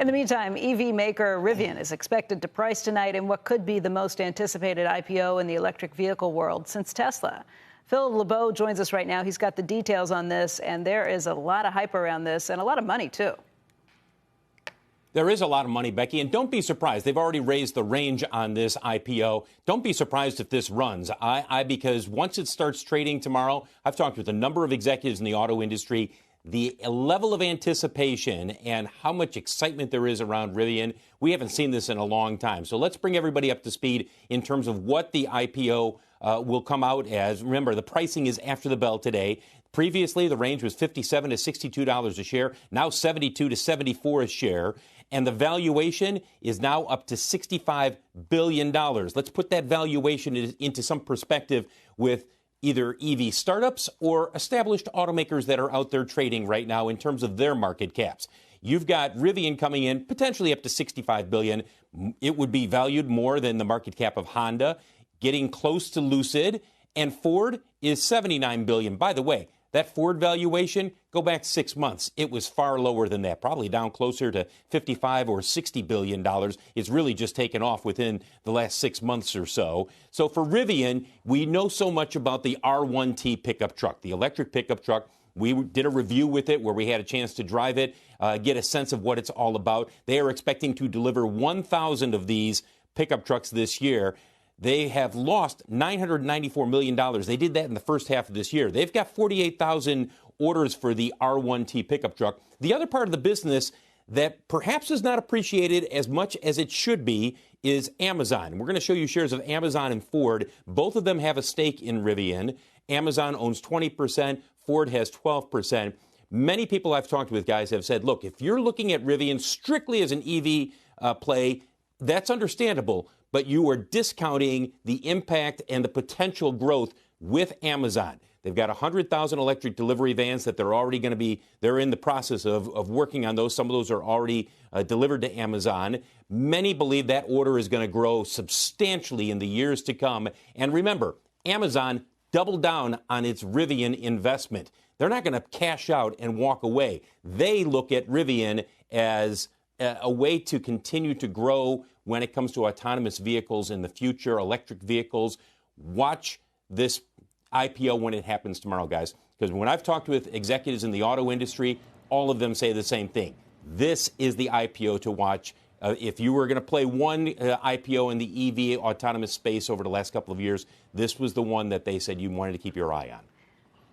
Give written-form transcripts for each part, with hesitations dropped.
In the meantime, EV maker Rivian is expected to price tonight in what could be the most anticipated IPO in the electric vehicle world since Tesla. Phil LeBeau joins us right now. He's got the details on this, and there is a lot of hype around this and a lot of money, too. There is a lot of money, Becky, and don't be surprised. They've already raised the range on this IPO. Don't be surprised if this runs. Because once it starts trading tomorrow, I've talked with a number of executives in the auto industry. The level of anticipation and how much excitement there is around Rivian, we haven't seen this in a long time. So let's bring everybody up to speed in terms of what the IPO will come out as. Remember, the pricing is after the bell today. Previously, the range was $57 to $62 a share, now $72 to $74 a share. And the valuation is now up to $65 billion. Let's put that valuation into some perspective with either EV startups or established automakers that are out there trading right now in terms of their market caps. You've got Rivian coming in potentially up to $65 billion. It would be valued more than the market cap of Honda, getting close to Lucid, and Ford is $79 billion. By the way, that Ford valuation, go back 6 months. It was far lower than that, probably down closer to $55 or $60 billion. It's really just taken off within the last 6 months or so. So for Rivian, we know so much about the R1T pickup truck, the electric pickup truck. We did a review with it where we had a chance to drive it, get a sense of what it's all about. They are expecting to deliver 1,000 of these pickup trucks this year. They have lost $994 million. They did that in the first half of this year. They've got 48,000 orders for the R1T pickup truck. The other part of the business that perhaps is not appreciated as much as it should be is Amazon. We're going to show you shares of Amazon and Ford. Both of them have a stake in Rivian. Amazon owns 20%. Ford has 12%. Many people I've talked with, guys, have said, look, if you're looking at Rivian strictly as an EV play, that's understandable. But you are discounting the impact and the potential growth with Amazon. They've got 100,000 electric delivery vans that they're in the process of working on those. Some of those are already delivered to Amazon. Many believe that order is going to grow substantially in the years to come. And remember, Amazon doubled down on its Rivian investment. They're not going to cash out and walk away. They look at Rivian as a way to continue to grow when it comes to autonomous vehicles in the future, electric vehicles. Watch this IPO when it happens tomorrow, guys, because when I've talked with executives in the auto industry, all of them say the same thing. This is the IPO to watch. If you were going to play one IPO in the EV autonomous space over the last couple of years, this was the one that they said you wanted to keep your eye on.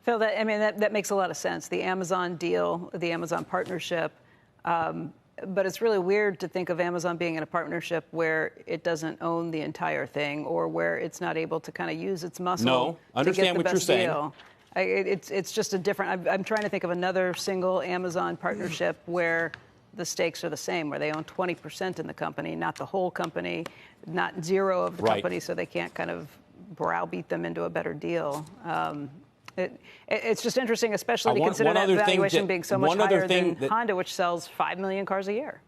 Phil, that makes a lot of sense. The Amazon deal, the Amazon partnership. But it's really weird to think of Amazon being in a partnership where it doesn't own the entire thing or where it's not able to kind of use its muscle. No, understand to get the what you're saying. Deal. It's just a different. I'm trying to think of another single Amazon partnership where the stakes are the same, where they own 20% in the company, not the whole company, not zero of the company, so they can't kind of browbeat them into a better deal. It's just interesting, especially to consider that valuation being so much higher than Honda, which sells 5 million cars a year.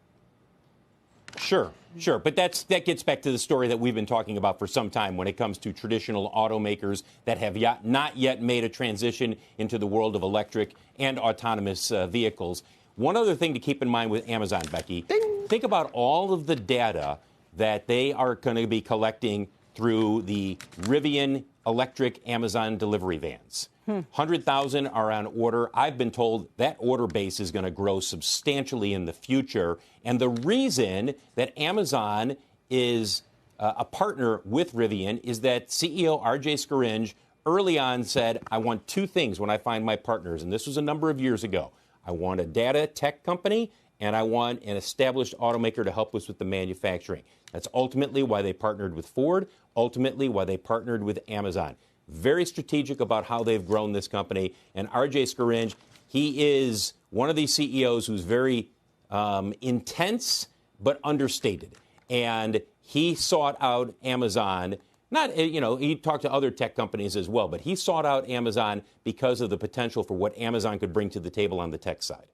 Sure. But that gets back to the story that we've been talking about for some time when it comes to traditional automakers that have not yet made a transition into the world of electric and autonomous vehicles. One other thing to keep in mind with Amazon, Becky, think about all of the data that they are going to be collecting through the Rivian electric Amazon delivery vans. 100,000 are on order. I've been told that order base is going to grow substantially in the future. And the reason that Amazon is a partner with Rivian is that CEO R.J. Scaringe early on said, I want two things when I find my partners. And this was a number of years ago. I want a data tech company, and I want an established automaker to help us with the manufacturing. That's ultimately why they partnered with Ford, ultimately why they partnered with Amazon. Very strategic about how they've grown this company. And R.J. Scaringe, he is one of these CEOs who's very intense but understated. And he sought out Amazon. He talked to other tech companies as well, but he sought out Amazon because of the potential for what Amazon could bring to the table on the tech side.